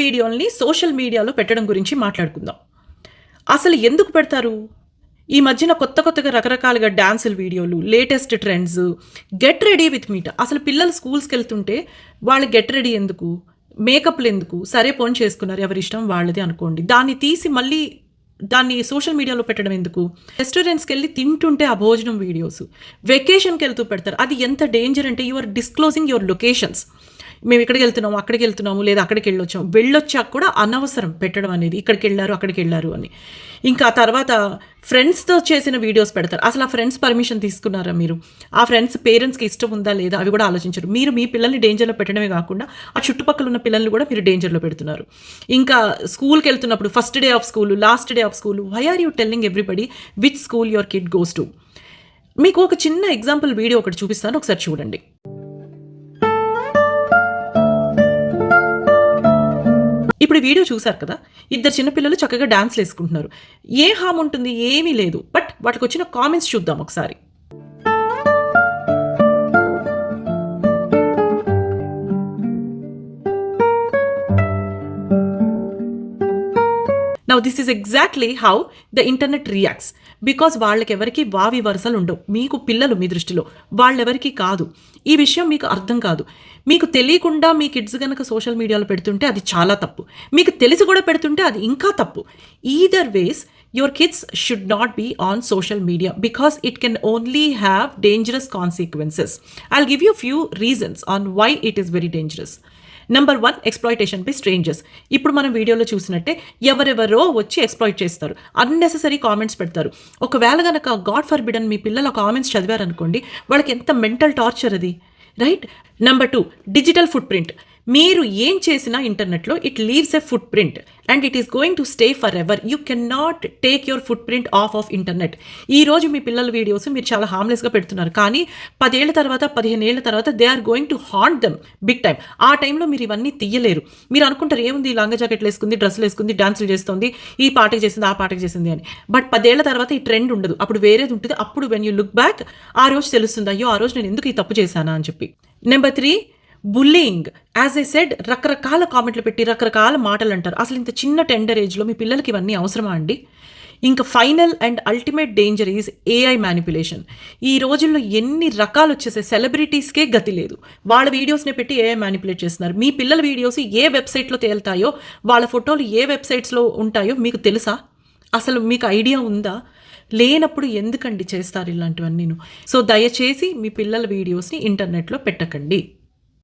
వీడియోల్ని social మీడియాలో పెట్టడం గురించి మాట్లాడుకుందాం. అసలు ఎందుకు పెడతారు? ఈ మధ్యన కొత్తగా రకరకాలుగా డాన్సుల వీడియోలు, latest trends, get ready with మీట. అసలు పిల్లలు స్కూల్స్కి వెళ్తుంటే వాళ్ళు గెట్ రెడీ ఎందుకు, మేకప్లు ఎందుకు, సరే పోన్ చేసుకున్నారు, ఎవరి ఇష్టం వాళ్ళది అనుకోండి. దాన్ని తీసి మళ్ళీ దాన్ని సోషల్ మీడియాలో పెట్టడం ఎందుకు? రెస్టారెంట్స్కి వెళ్ళి తింటుంటే ఆ భోజనం వీడియోస్, వెకేషన్కి వెళ్తూ పెడతారు. అది ఎంత డేంజర్ అంటే you are disclosing your locations. మేము ఇక్కడికి వెళ్తున్నాము, అక్కడికి వెళ్తున్నాము, లేదా అక్కడికి వెళ్ళొచ్చాక కూడా అనవసరం పెట్టడం అనేది, ఇక్కడికి వెళ్ళారు అక్కడికి వెళ్ళారు అని. ఇంకా తర్వాత ఫ్రెండ్స్తో చేసిన వీడియోస్ పెడతారు. అసలు ఆ ఫ్రెండ్స్ పర్మిషన్ తీసుకున్నారా మీరు? ఆ ఫ్రెండ్స్ పేరెంట్స్కి ఇష్టం ఉందా లేదా అవి కూడా ఆలోచించరు. మీరు మీ పిల్లల్ని డేంజర్లో పెట్టడమే కాకుండా ఆ చుట్టుపక్కల ఉన్న పిల్లల్ని కూడా మీరు డేంజర్లో పెడుతున్నారు. ఇంకా స్కూల్కి వెళ్తున్నప్పుడు first day of school, last day of school, why are you telling everybody which school your kid goes to? మీకు ఒక చిన్న ఎగ్జాంపుల్ వీడియో ఒకటి చూపిస్తాను, ఒకసారి చూడండి. ఇప్పుడు వీడియో చూసారు కదా, ఇద్దరు చిన్నపిల్లలు చక్కగా డాన్స్లు వేసుకుంటున్నారు. ఏ హామ్ ఉంటుంది? ఏమీ లేదు. బట్ వాటికి వచ్చిన కామెంట్స్ చూద్దాం ఒకసారి. Now this is exactly how the internet reacts. Because వాళ్ళకెవరికి వావి వరుసలు ఉండవు. మీకు పిల్లలు మీ దృష్టిలో, వాళ్ళెవరికి కాదు. ఈ విషయం మీకు అర్థం కాదు. మీకు తెలియకుండా మీ కిడ్స్ కనుక సోషల్ మీడియాలో పెడుతుంటే అది చాలా తప్పు. మీకు తెలిసి కూడా పెడుతుంటే అది ఇంకా తప్పు. Either ways your kids should not be on social media because it can only have dangerous consequences. I'll give you a few reasons on why it is very dangerous. Number 1, exploitation by strangers. ఇప్పుడు మనం వీడియోలో చూసినట్టే ఎవరెవరో వచ్చి exploit చేస్తారు, unnecessary comments పెడతారు. ఒకవేళ కనుక గాడ్ ఫర్బిడన్ మీ పిల్లలు ఆ కామెంట్స్ చదివారనుకోండి, వాళ్ళకి ఎంత మెంటల్ టార్చర్ అది, right? Number 2, digital foot print. మీరు ఏం చేసినా ఇంటర్నెట్లో it leaves a foot print and it is going to stay for ever. You can not take your foot print of internet. ఈ రోజు మీ పిల్లల వీడియోస్ మీరు చాలా హార్మ్లెస్గా పెడుతున్నారు, కానీ 10 ఏళ్ల తర్వాత 15 ఏళ్ల తర్వాత they are going to haunt them big time. ఆ టైంలో మీరు ఇవన్నీ తీయలేరు. మీరు అనుకుంటారు ఏముంది, లంగా జాకెట్లు వేసుకుంది, డ్రెస్సులు వేసుకుంది, డాన్సులు చేస్తుంది, ఈ పాటకి చేసింది, ఆ పాటకి చేసింది అని. బట్ 10 ఏళ్ల తర్వాత ఈ ట్రెండ్ ఉండదు, అప్పుడు వేరేది ఉంటుంది. అప్పుడు వెన్ యూ లుక్ బ్యాక్ ఆ రోజు తెలుస్తుంది, అయ్యో ఆ రోజు నేను ఎందుకు ఈ తప్పు చేశానా అని చెప్పి. Number 3, bullying. As I said, రకరకాల కామెంట్లు పెట్టి రకరకాల మాటలు అంటారు. అసలు ఇంత చిన్న టెండర్ ఏజ్లో మీ పిల్లలకి ఇవన్నీ అవసరమా అండి? ఇంకా final and ultimate danger is AI manipulation. ఈ రోజుల్లో ఎన్ని రకాలు వచ్చేసాయి, సెలబ్రిటీస్కే గతి లేదు. వాళ్ళ వీడియోస్ని పెట్టి ఏఐ మ్యానిపులేట్ చేస్తున్నారు. మీ పిల్లల వీడియోస్ ఏ వెబ్సైట్లో తేలుతాయో, వాళ్ళ ఫోటోలు ఏ వెబ్సైట్స్లో ఉంటాయో మీకు తెలుసా? అసలు మీకు ఐడియా ఉందా? లేనప్పుడు ఎందుకండి చేస్తారు ఇలాంటివన్నీ? సో దయచేసి మీ పిల్లల వీడియోస్ని ఇంటర్నెట్లో పెట్టకండి.